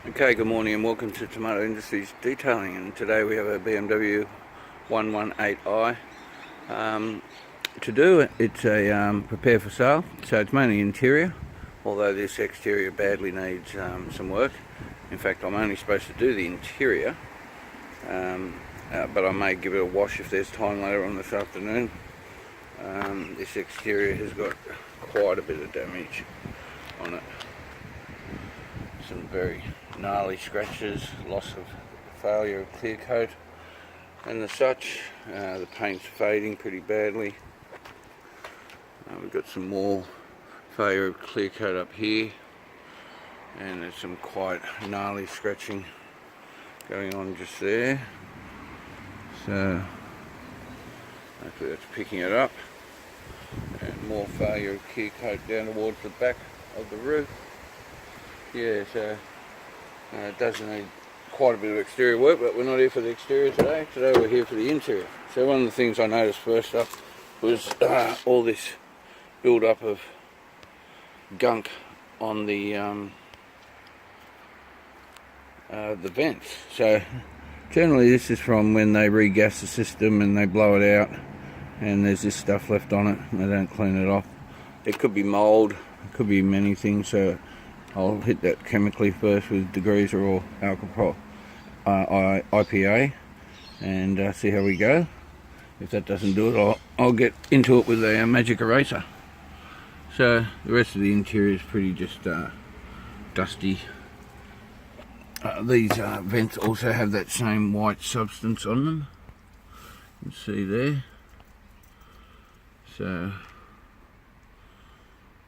Okay, good morning and welcome to Tomato Industries Detailing, and today we have a BMW 118i to do. It's a prepare for sale, so it's mainly interior, although this exterior badly needs some work. In fact, I'm only supposed to do the interior, but I may give it a wash if there's time later on this afternoon. This exterior has got quite a bit of damage on it. Some very gnarly scratches, loss of failure of clear coat and the such. The paint's fading pretty badly. We've got some more failure of clear coat up here, and there's some quite gnarly scratching going on just there, so hopefully that's picking it up. And more failure of clear coat down towards the back of the roof. Yeah, so it does need quite a bit of exterior work, but we're not here for the exterior today. Today we're here for the interior. So one of the things I noticed first up was all this build up of gunk on the vents. So generally this is from when they regas the system and they blow it out, and there's this stuff left on it and they don't clean it off. It could be mold, it could be many things, so I'll hit that chemically first with degreaser or alcohol IPA and see how we go. If that doesn't do it, I'll get into it with a magic eraser. So the rest of the interior is pretty just dusty. These vents also have that same white substance on them. You can see there. So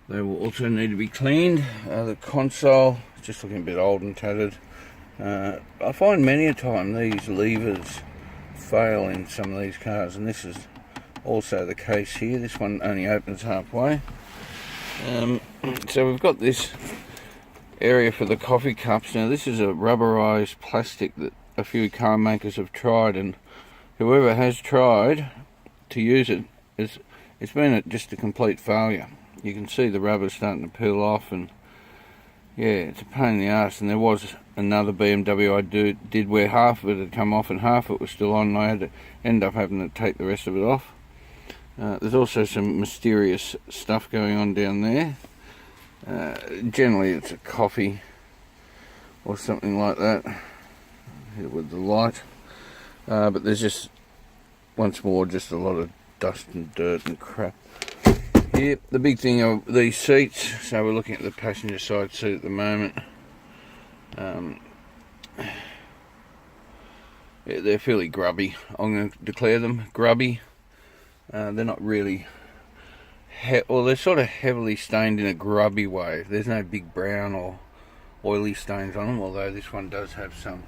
they will also need to be cleaned. The console is just looking a bit old and tattered. I find many a time these levers fail in some of these cars, and this is also the case here. This one only opens halfway. So we've got this area for the coffee cups. Now this is a rubberized plastic that a few car makers have tried, and whoever has tried to use it, it's been just a complete failure. You can see the rubber starting to peel off, and yeah, it's a pain in the arse. And there was another BMW I did where half of it had come off and half of it was still on, and I had to end up having to take the rest of it off. There's also some mysterious stuff going on down there. Generally it's a coffee or something like that. Hit it with the light. But there's just, once more, just a lot of dust and dirt and crap. Here, the big thing of these seats, so we're looking at the passenger side seat at the moment. Yeah, they're fairly grubby. I'm going to declare them grubby. They're not really, well, they're sort of heavily stained in a grubby way. There's no big brown or oily stains on them, although this one does have some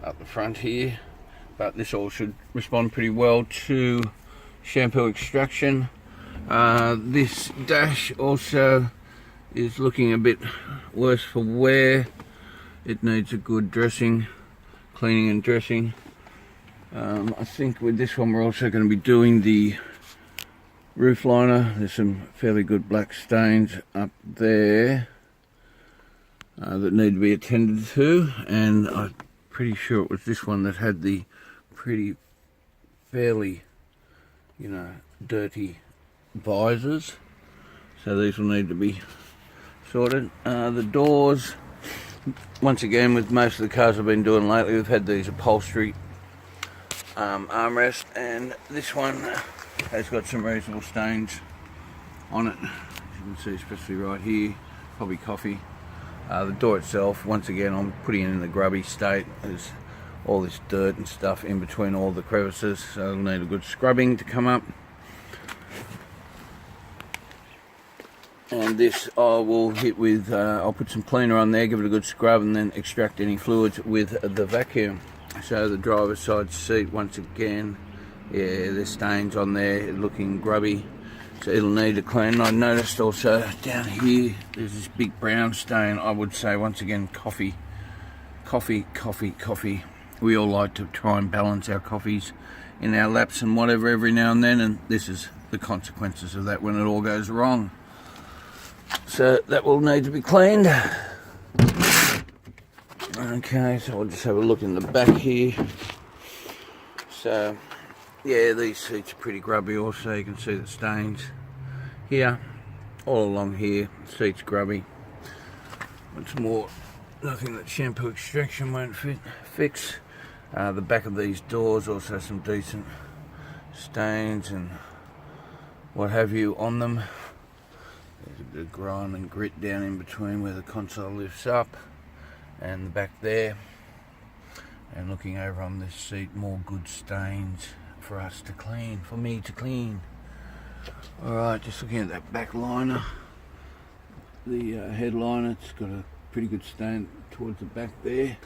up the front here. But this all should respond pretty well to shampoo extraction. This dash also is looking a bit worse for wear. It needs a good dressing, cleaning and dressing. I think with this one we're also going to be doing the roof liner. There's some fairly good black stains up there that need to be attended to, and I'm pretty sure it was this one that had the fairly, dirty visors, so these will need to be sorted. The doors, once again, with most of the cars I've been doing lately, we've had these upholstery armrests, and this one has got some reasonable stains on it, as you can see, especially right here, probably coffee. The door itself, once again, I'm putting it in the grubby state. There's all this dirt and stuff in between all the crevices, so it'll need a good scrubbing to come up. And this I will hit with, I'll put some cleaner on there, give it a good scrub, and then extract any fluids with the vacuum. So the driver's side seat, once again, yeah, there's stains on there looking grubby, so it'll need a clean. I noticed also down here there's this big brown stain. I would say, once again, coffee. We all like to try and balance our coffees in our laps and whatever every now and then, and this is the consequences of that when it all goes wrong. So that will need to be cleaned. Okay, so we'll just have a look in the back here. So yeah, these seats are pretty grubby also. You can see the stains here, all along here. Seats grubby. What's more, nothing that shampoo extraction won't fix. The back of these doors also some decent stains and what have you on them. There's a bit of grime and grit down in between where the console lifts up and the back there. And looking over on this seat, more good stains for us to clean, for me to clean. Alright, just looking at that back liner. The headliner, it's got a pretty good stain towards the back there.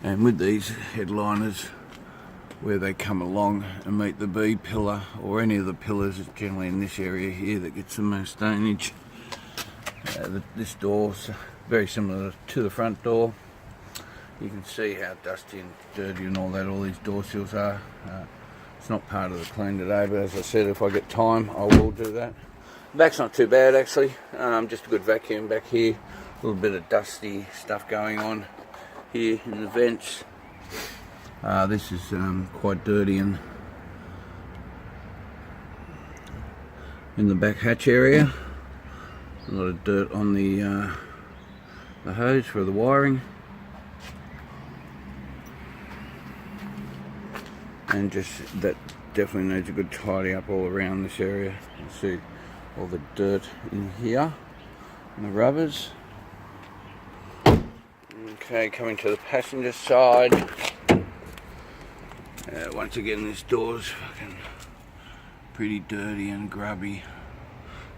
And with these headliners, where they come along and meet the B pillar or any of the pillars, it's generally in this area here that gets the most stainage. This door's very similar to the front door. You can see how dusty and dirty and all that all these door sills are. It's not part of the clean today, but as I said, if I get time I will do that. The back's not too bad actually, just a good vacuum back here. A little bit of dusty stuff going on here in the vents. This is quite dirty and in the back hatch area. A lot of dirt on the hose for the wiring. And just that definitely needs a good tidy up all around this area. You see all the dirt in here and the rubbers. Okay, coming to the passenger side. Once again, this door's fucking pretty dirty and grubby,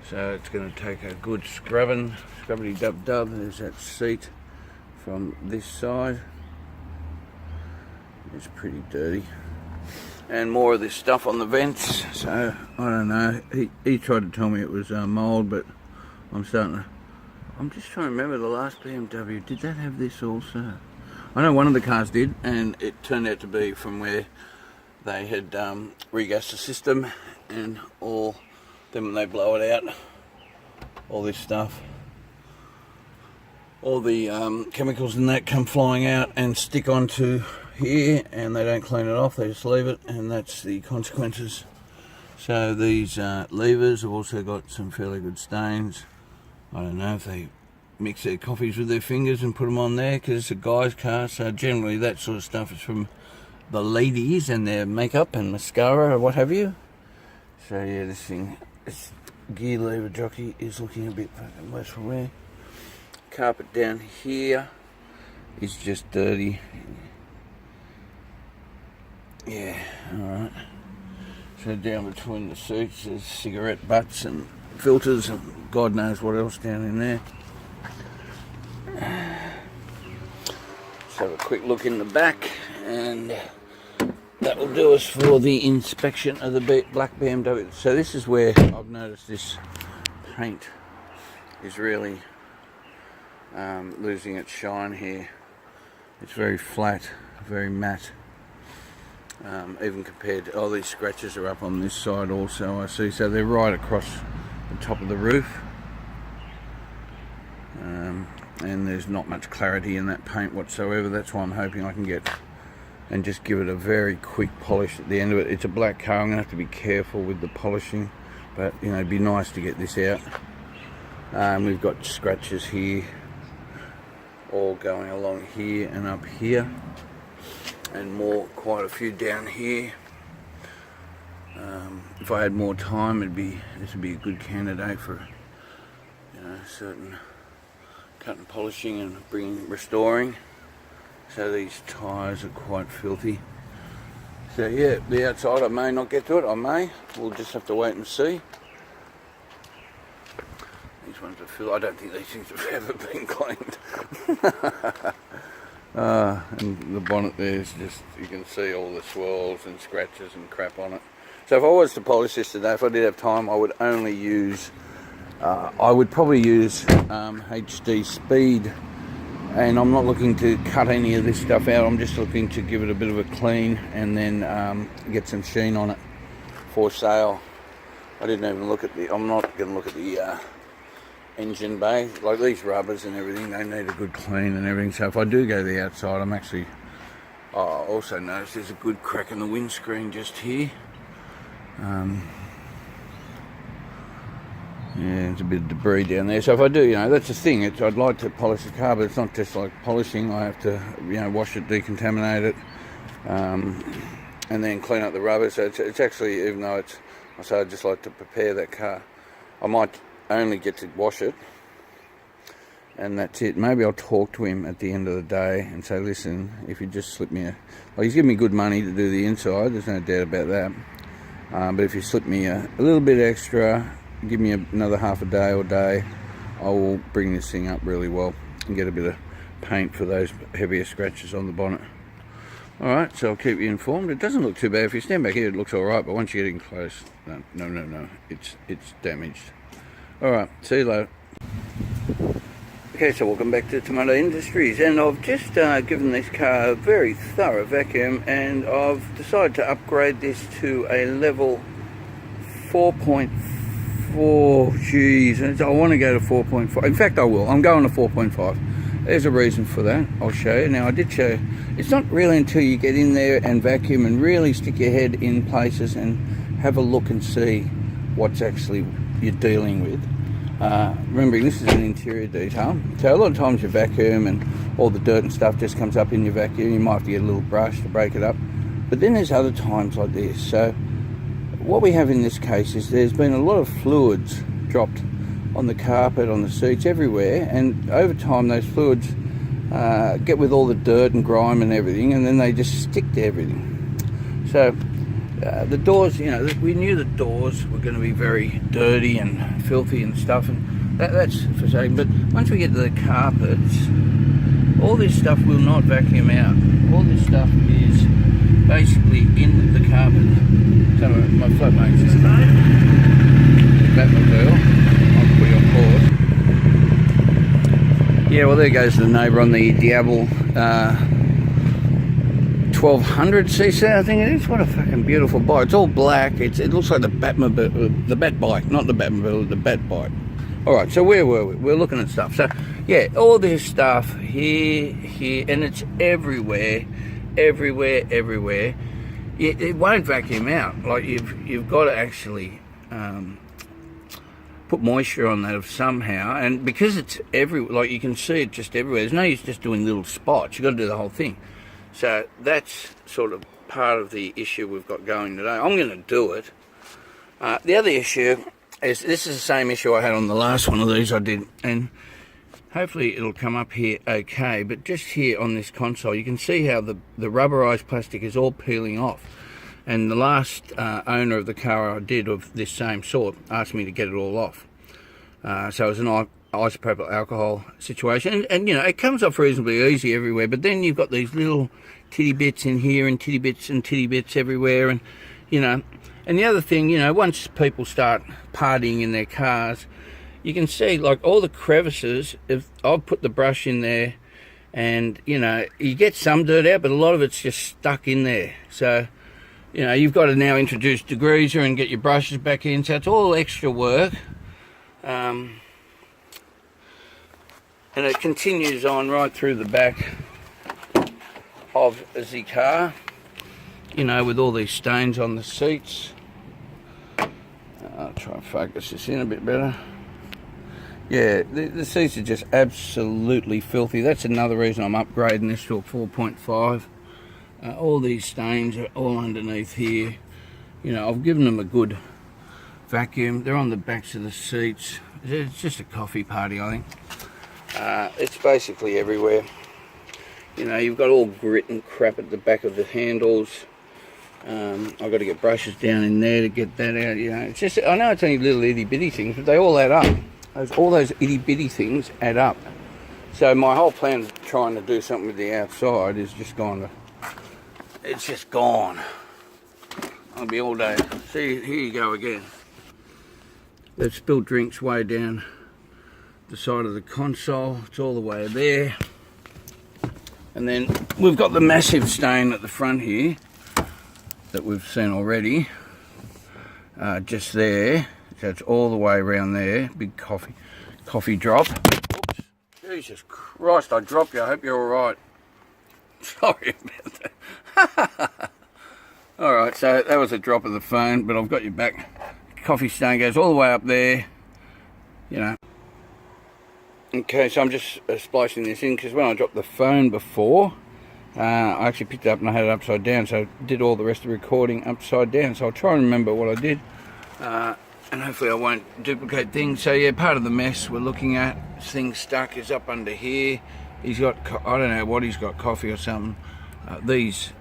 so it's going to take a good scrubbity dub. There's that seat from this side. It's pretty dirty. And more of this stuff on the vents, so I don't know. He tried to tell me it was mould, but I'm just trying to remember the last BMW. Did that have this also? I know one of the cars did, and it turned out to be from where they had regassed the system, and all then when they blow it out, all this stuff, all the chemicals and that come flying out and stick onto here, and they don't clean it off, they just leave it, and that's the consequences. So these levers have also got some fairly good stains. I don't know if they mix their coffees with their fingers and put them on there, because it's a guy's car, so generally that sort of stuff is from the ladies and their makeup and mascara or what have you. So yeah, this gear lever jockey is looking a bit fucking worse for wear. Carpet down here is just dirty. Yeah, alright. So down between the seats there's cigarette butts and filters and God knows what else down in there. Let's have a quick look in the back, and that will do us for the inspection of the black BMW. So this is where I've noticed this paint is really losing its shine here. It's very flat, very matte. Even compared to, these scratches are up on this side also, I see, so they're right across the top of the roof, and there's not much clarity in that paint whatsoever. That's why I'm hoping I can get and just give it a very quick polish at the end of it. It's a black car, I'm going to have to be careful with the polishing, but you know, it'd be nice to get this out. We've got scratches here, all going along here and up here, and quite a few down here. If I had more time, this would be a good candidate for, you know, certain cut and polishing and restoring. So these tyres are quite filthy. So yeah, the outside I may not get to it, we'll just have to wait and see. These ones are filled. I don't think these things have ever been cleaned. And the bonnet there is just, you can see all the swirls and scratches and crap on it. So if I was to polish this today, if I did have time, I would only use, I would probably use HD Speed, and I'm not looking to cut any of this stuff out. I'm just looking to give it a bit of a clean and then get some sheen on it for sale. I didn't even look at I'm not going to look at the engine bay. Like these rubbers and everything, they need a good clean and everything. So if I do go to the outside, I'm actually... Oh, I also noticed there's a good crack in the windscreen just here. Yeah, there's a bit of debris down there. So if I do, you know, that's the thing. I'd like to polish the car, but it's not just like polishing. I have to, you know, wash it, decontaminate it, and then clean up the rubber. So it's actually, even though it's, I say I'd just like to prepare that car, I might only get to wash it, and that's it. Maybe I'll talk to him at the end of the day and say, listen, if you just slip me well, he's giving me good money to do the inside, there's no doubt about that. But if you slip me a little bit extra, give me another half a day or day, I will bring this thing up really well and get a bit of paint for those heavier scratches on the bonnet. Alright, so I'll keep you informed. It doesn't look too bad. If you stand back here, it looks alright, but once you get in close, no, it's damaged. Alright, see you later. Okay, so welcome back to Tomato Industries, and I've just given this car a very thorough vacuum, and I've decided to upgrade this to a level 4.4. Geez, I want to go to 4.5. In fact, I will. I'm going to 4.5. There's a reason for that. I'll show you. Now, I did show you. It's not really until you get in there and vacuum and really stick your head in places and have a look and see what's actually you're dealing with. Remembering this is an interior detail, so a lot of times you vacuum and all the dirt and stuff just comes up in your vacuum. You might have to get a little brush to break it up, but then there's other times like this. So what we have in this case is there's been a lot of fluids dropped on the carpet, on the seats, everywhere, and over time those fluids get with all the dirt and grime and everything, and then they just stick to everything. So the doors, you know, we knew the doors were going to be very dirty and filthy and stuff, and that's for saying. But once we get to the carpets, all this stuff will not vacuum out. All this stuff is basically in the carpet. So my flatmate's just Batmobile. I'll put you on pause. Yeah, well, there goes the neighbour on the Diablo 1200cc, I think it is. What a fucking beautiful bike. It's all black. It looks like the Batmobile, the Bat bike, not the Batmobile, the Bat bike. Alright, so where were we? We're looking at stuff. So, yeah, all this stuff here, and it's everywhere. It won't vacuum out. Like, you've got to actually put moisture on that somehow, and because it's everywhere, like you can see it just everywhere, there's no use just doing little spots. You've got to do the whole thing. So that's sort of part of the issue we've got going today. I'm going to do it. The other issue is, this is the same issue I had on the last one of these I did, and hopefully it'll come up here okay, but just here on this console you can see how the rubberized plastic is all peeling off, and the last owner of the car I did of this same sort asked me to get it all off. So it was an isopropyl alcohol situation, and you know, it comes off reasonably easy everywhere, but then you've got these little titty bits in here and titty bits everywhere, and you know. And the other thing, you know, once people start partying in their cars, you can see like all the crevices. If I've put the brush in there, and you know, you get some dirt out, but a lot of it's just stuck in there. So you know, you've got to now introduce degreaser and get your brushes back in, so it's all extra work. And it continues on right through the back of the car, you know, with all these stains on the seats. I'll try and focus this in a bit better. Yeah, the seats are just absolutely filthy. That's another reason I'm upgrading this to a 4.5. All these stains are all underneath here. You know, I've given them a good vacuum. They're on the backs of the seats. It's just a coffee party, I think. It's basically everywhere. You know, you've got all grit and crap at the back of the handles. I've got to get brushes down in there to get that out. You know, it's just, I know it's only little itty bitty things, but they all add up. All those itty bitty things add up. So my whole plan of trying to do something with the outside is just gone to, it's just gone. I'll be all day. See, here you go again. They've spilled drinks way down the side of the console. It's all the way there. And then we've got the massive stain at the front here that we've seen already. Just there. So it's all the way around there. Big coffee drop. Oops. Jesus Christ, I dropped you. I hope you're alright. Sorry about that. Alright, so that was a drop of the phone, but I've got you back. Coffee stain goes all the way up there, you know. Okay, so I'm just splicing this in because when I dropped the phone before, I actually picked it up and I had it upside down, so I did all the rest of the recording upside down. So I'll try and remember what I did, and hopefully I won't duplicate things. So yeah, part of the mess we're looking at, things stuck, is up under here. He's got, I don't know what he's got, coffee or something. These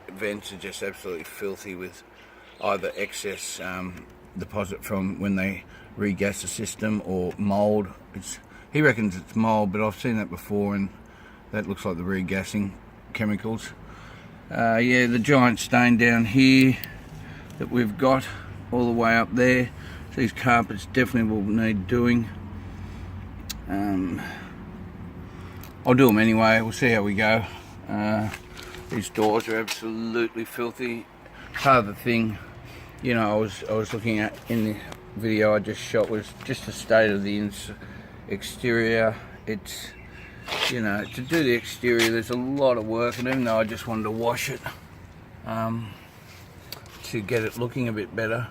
vents are just absolutely filthy with either excess deposit from when they regas the system or mould. He reckons it's mould, but I've seen that before and that looks like the regassing chemicals. Yeah, the giant stain down here that we've got all the way up there. So these carpets definitely will need doing. I'll do them anyway, we'll see how we go. These doors are absolutely filthy. Part of the thing, you know, I was looking at in the video I just shot was just the state of the exterior. It's, you know, to do the exterior there's a lot of work, and even though I just wanted to wash it to get it looking a bit better,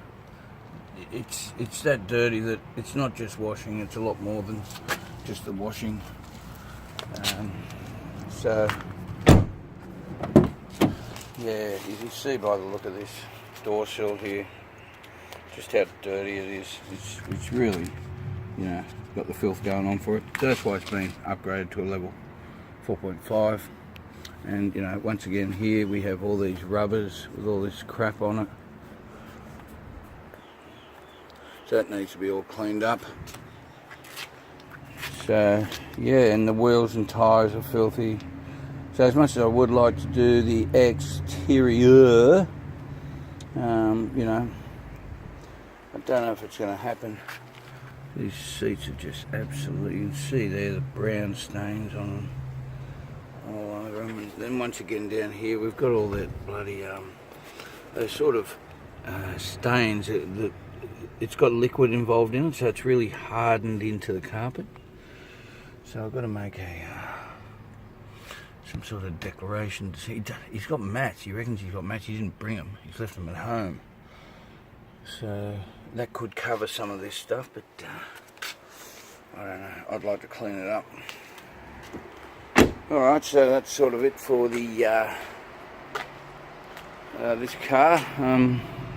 it's that dirty that it's not just washing, it's a lot more than just the washing. So yeah, you can see by the look of this door sill here just how dirty it is. It's really, you know, got the filth going on for it. So that's why it's been upgraded to a level 4.5. And you know, once again here we have all these rubbers with all this crap on it. So that needs to be all cleaned up. So yeah, and the wheels and tyres are filthy. So as much as I would like to do the exterior, you know, I don't know if it's going to happen. These seats are just absolutely, you can see there the brown stains on them all over them. And then once again down here we've got all that bloody, those sort of stains. It's got liquid involved in it, so it's really hardened into the carpet. So I've got to make some sort of declaration. He's got mats. He reckons he's got mats. He didn't bring them. He's left them at home. So that could cover some of this stuff, but I don't know. I'd like to clean it up. Alright, so that's sort of it for the this car.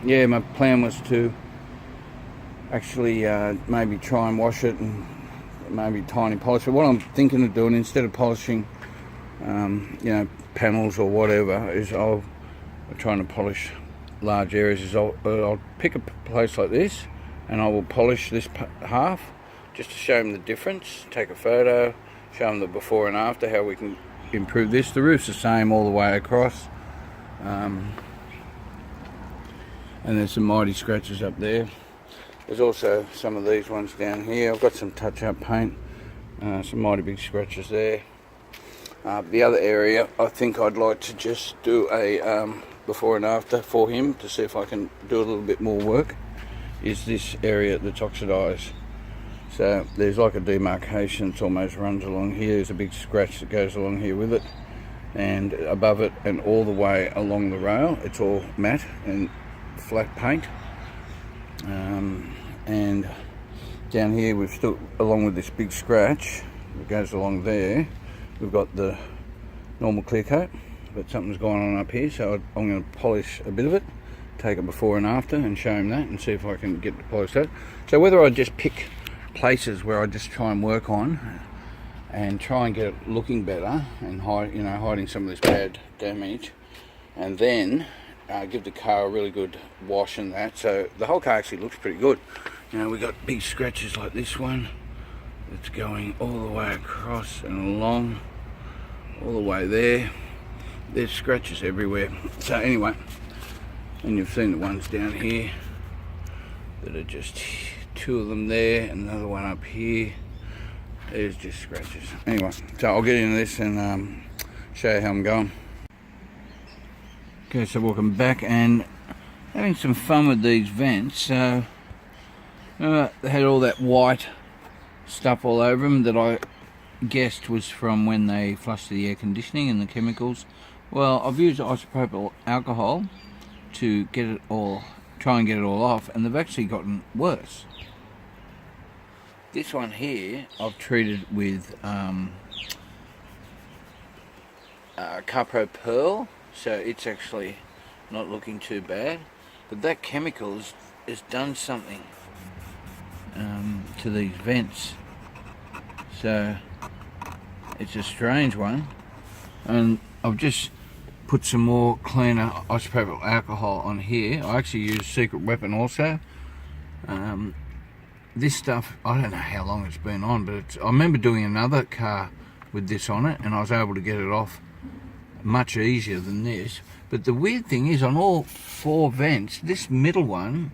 Yeah, my plan was to actually maybe try and wash it and maybe tiny polish. But what I'm thinking of doing, instead of polishing you know, panels or whatever, is I'm trying to polish large areas, is I'll pick a place like this and I will polish this half just to show them the difference, take a photo, show them the before and after, how we can improve this. The roof's the same all the way across, and there's some mighty scratches up there. There's also some of these ones down here. I've got some touch-up paint, some mighty big scratches there. The other area I think I'd like to just do a before and after for him to see if I can do a little bit more work, is this area that's oxidised. So there's like a demarcation, it almost runs along here. There's a big scratch that goes along here with it, and above it and all the way along the rail it's all matte and flat paint. And down here we've still, along with this big scratch that goes along there, we've got the normal clear coat, but something's going on up here, so I'm going to polish a bit of it, take it before and after and show him that and see if I can get to polish that. So whether I just pick places where I just try and work on and try and get it looking better and hide, you know, hiding some of this bad damage, and then give the car a really good wash and that, so the whole car actually looks pretty good. You know, we got big scratches like this one that's going all the way across and along, all the way there. There's scratches everywhere. So anyway, and you've seen the ones down here that are just two of them there, and another one up here. There's just scratches. Anyway, so I'll get into this and show you how I'm going. Okay, so welcome back, and having some fun with these vents. So They had all that white stuff all over them that I guessed was from when they flushed the air conditioning and the chemicals. Well, I've used isopropyl alcohol to get it all, try and get it all off, and they've actually gotten worse. This one here I've treated with Capro Pearl, so it's actually not looking too bad, but that chemical has done something to these vents, so it's a strange one. And I've just put some more cleaner isopropyl alcohol on here. I actually use Secret Weapon also. This stuff, I don't know how long it's been on, but I remember doing another car with this on it, and I was able to get it off much easier than this. But the weird thing is, on all 4 vents, this middle one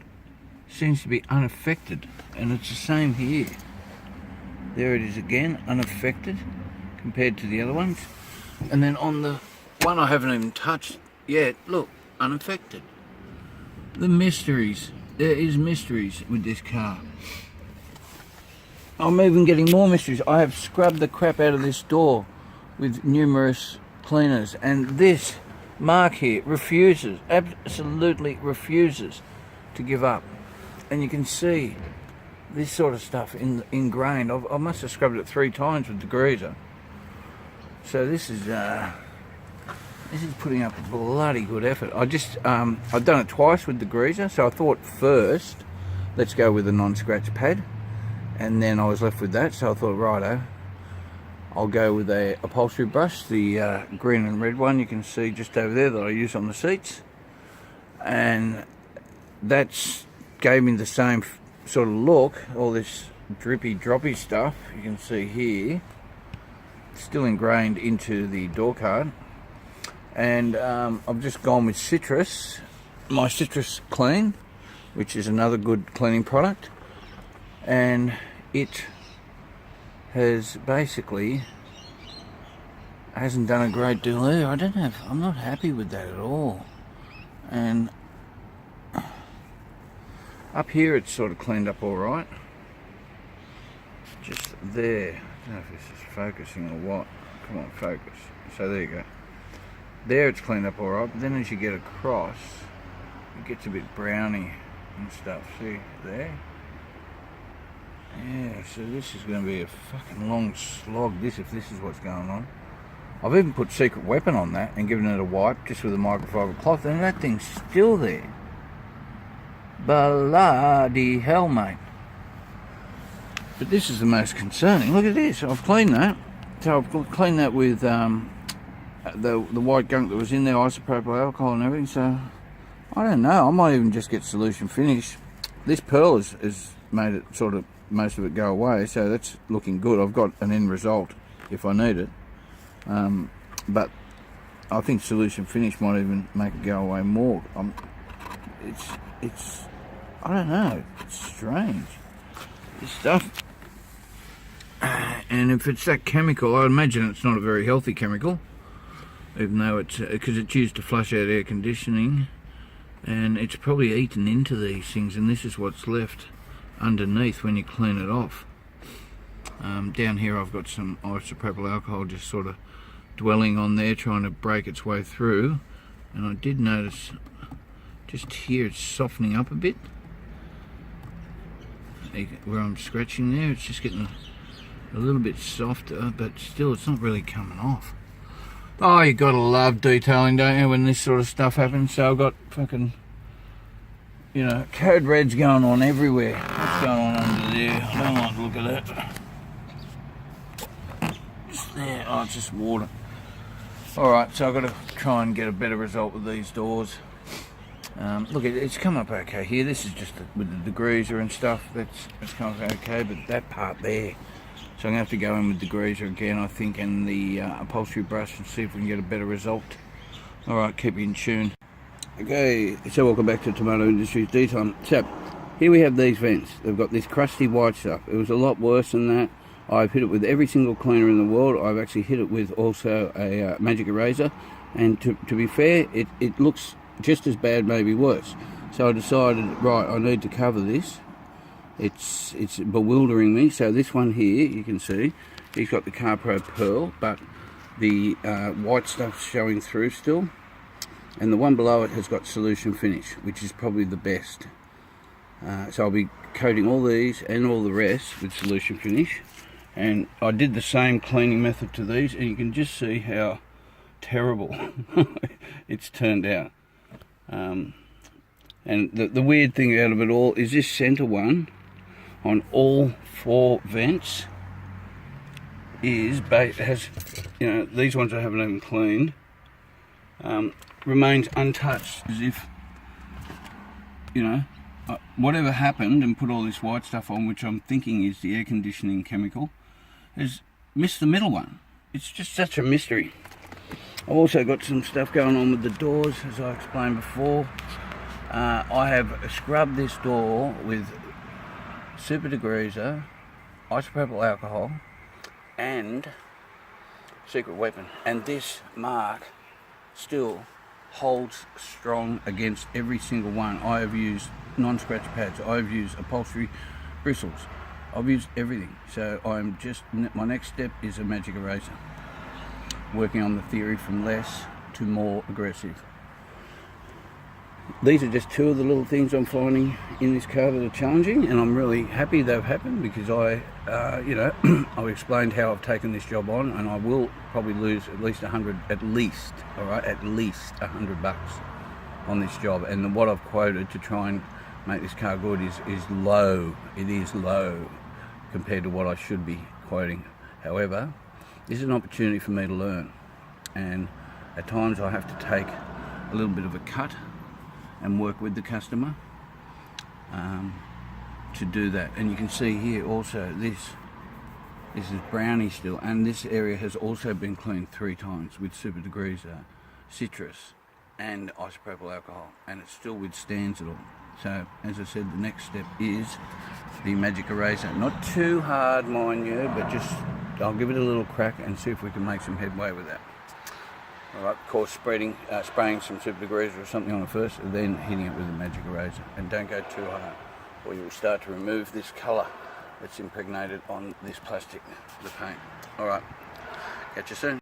seems to be unaffected, and it's the same here. There it is again, unaffected compared to the other ones. And then on the one I haven't even touched yet, look, unaffected. The mysteries. There is mysteries with this car. I'm even getting more mysteries. I have scrubbed the crap out of this door with numerous cleaners, and this mark here refuses, absolutely refuses to give up. And you can see this sort of stuff ingrained. I must have scrubbed it 3 times with the greaser. So this is putting up a bloody good effort. I've done it twice with the greaser, so I thought first, let's go with a non-scratch pad. And then I was left with that, so I thought, righto, I'll go with a upholstery brush, the green and red one you can see just over there that I use on the seats. And that's gave me the same sort of look, all this drippy, droppy stuff you can see here, still ingrained into the door card. And I've just gone with Citrus, my Citrus Clean, which is another good cleaning product. And it has basically hasn't done a great deal there. I'm not happy with that at all. And up here it's sort of cleaned up all right. Just there, I don't know if this is focusing or what. Come on, focus. So there you go. There it's cleaned up all right, but then as you get across, it gets a bit browny and stuff. See there? Yeah, so this is going to be a fucking long slog, if this is what's going on. I've even put Secret Weapon on that and given it a wipe just with a microfiber cloth, and that thing's still there. Bloody hell, mate. But this is the most concerning. Look at this. I've cleaned that. So I've cleaned that with the white gunk that was in there, isopropyl alcohol and everything. So I don't know. I might even just get solution finish. This pearl has made it sort of most of it go away, so that's looking good. I've got an end result if I need it, but I think solution finish might even make it go away more. It's I don't know, it's strange, this stuff. And if it's that chemical, I imagine it's not a very healthy chemical, even though it's because it's used to flush out air conditioning, and it's probably eaten into these things, and this is what's left underneath when you clean it off. Down here I've got some isopropyl alcohol just sort of dwelling on there, trying to break its way through, and I did notice just here it's softening up a bit where I'm scratching there. It's just getting a little bit softer, but still it's not really coming off. Oh, you gotta love detailing, don't you, when this sort of stuff happens? So I've got fucking, you know, code reds going on everywhere. What's going on under there? I don't like to look at that. Just there. Oh, it's just water. Alright, so I've got to try and get a better result with these doors. Look, it's come up okay here. This is just with the degreaser and stuff. That's come up okay, but that part there. So I'm going to have to go in with the degreaser again, I think, and the upholstery brush and see if we can get a better result. Alright, keep you in tune. Okay, so welcome back to Tomato Industries Detailing. So, here we have these vents. They've got this crusty white stuff. It was a lot worse than that. I've hit it with every single cleaner in the world. I've actually hit it with also a magic eraser. And to be fair, it looks just as bad, maybe worse. So I decided, right, I need to cover this it's bewildering me. So this one here, you can see, he's got the Carpro Pearl, but the white stuff's showing through still. And the one below it has got solution finish, which is probably the best. So I'll be coating all these and all the rest with solution finish. And I did the same cleaning method to these, and you can just see how terrible it's turned out. And the weird thing out of it all is this center one on all 4 vents has, you know, these ones I haven't even cleaned, remains untouched, as if, you know, whatever happened and put all this white stuff on, which I'm thinking is the air conditioning chemical, has missed the middle one. It's just such a mystery. I've also got some stuff going on with the doors, as I explained before. I have scrubbed this door with super degreaser, isopropyl alcohol, and secret weapon. And this mark still holds strong against every single one. I have used non-scratch pads, I've used upholstery bristles, I've used everything. So my next step is a magic eraser, working on the theory from less to more aggressive. These are just 2 of the little things I'm finding in this car that are challenging, and I'm really happy they've happened, because you know, I've explained how I've taken this job on, and I will probably lose at least 100, at least $100 on this job. And what I've quoted to try and make this car good is low. It is low compared to what I should be quoting. However, this is an opportunity for me to learn, and at times I have to take a little bit of a cut and work with the customer to do that. And you can see here also, this is brownie still, and this area has also been cleaned 3 times with super degreaser, citrus and isopropyl alcohol, and it still withstands it all. So as I said, the next step is the magic eraser. Not too hard, mind you, but just I'll give it a little crack and see if we can make some headway with that. Alright, of course, spraying some super degreaser or something on it first, and then hitting it with a magic eraser. And don't go too hard, or you will start to remove this colour that's impregnated on this plastic, the paint. Alright, catch you soon.